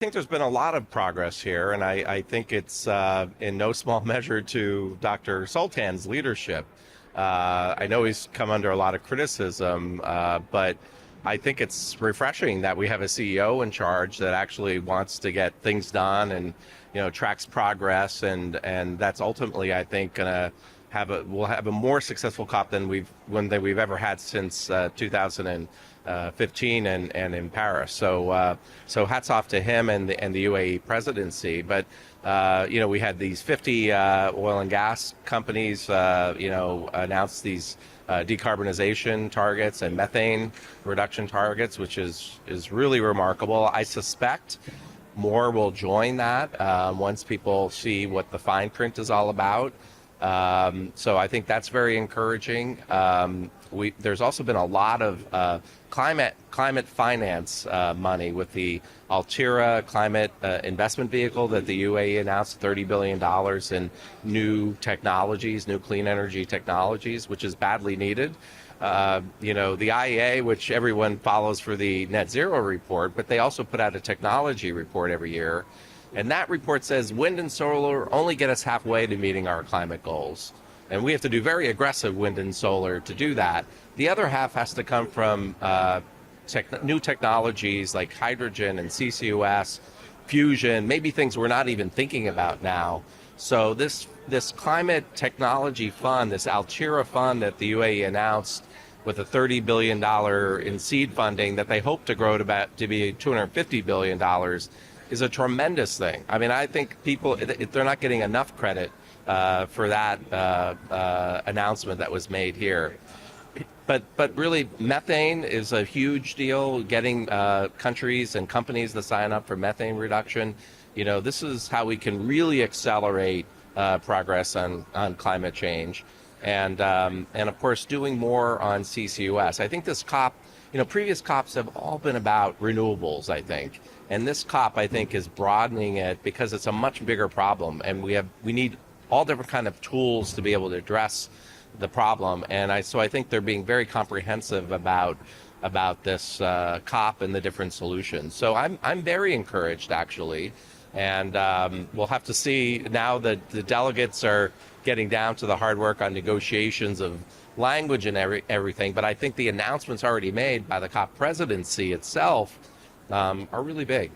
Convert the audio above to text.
I think there's been a lot of progress here, and I think it's in no small measure to Dr. Sultan's leadership. I know he's come under a lot of criticism, but I think it's refreshing that we have a CEO in charge that actually wants to get things done and tracks progress, and that's ultimately, I think, going to we'll have a more successful COP than we've ever had since 2015 and in Paris. So hats off to him and the UAE presidency. But we had these 50 oil and gas companies announce these decarbonization targets and methane reduction targets, which is really remarkable. I suspect more will join that once people see what the fine print is all about. So I think that's very encouraging. There's also been a lot of climate finance money with the Altera climate investment vehicle that the UAE announced, $30 billion in new technologies, new clean energy technologies, which is badly needed. The IEA, which everyone follows for the net zero report, but they also put out a technology report every year. And that report says wind and solar only get us halfway to meeting our climate goals. And we have to do very aggressive wind and solar to do that. The other half has to come from new technologies like hydrogen and CCUS, fusion, maybe things we're not even thinking about now. So this climate technology fund, this Altera fund that the UAE announced with a $30 billion in seed funding that they hope to grow to be $250 billion, is a tremendous thing. I mean, I think they're not getting enough credit for that announcement that was made here. But really, methane is a huge deal, getting countries and companies to sign up for methane reduction. This is how we can really accelerate progress on climate change. And of course, doing more on CCUS. I think this COP, previous COPs have all been about renewables, I think. And this COP, I think, is broadening it because it's a much bigger problem. And we need all different kind of tools to be able to address the problem. And so I think they're being very comprehensive about this COP and the different solutions. So I'm very encouraged, actually. And we'll have to see now that the delegates are getting down to the hard work on negotiations of language and everything. But I think the announcements already made by the COP presidency itself are really big.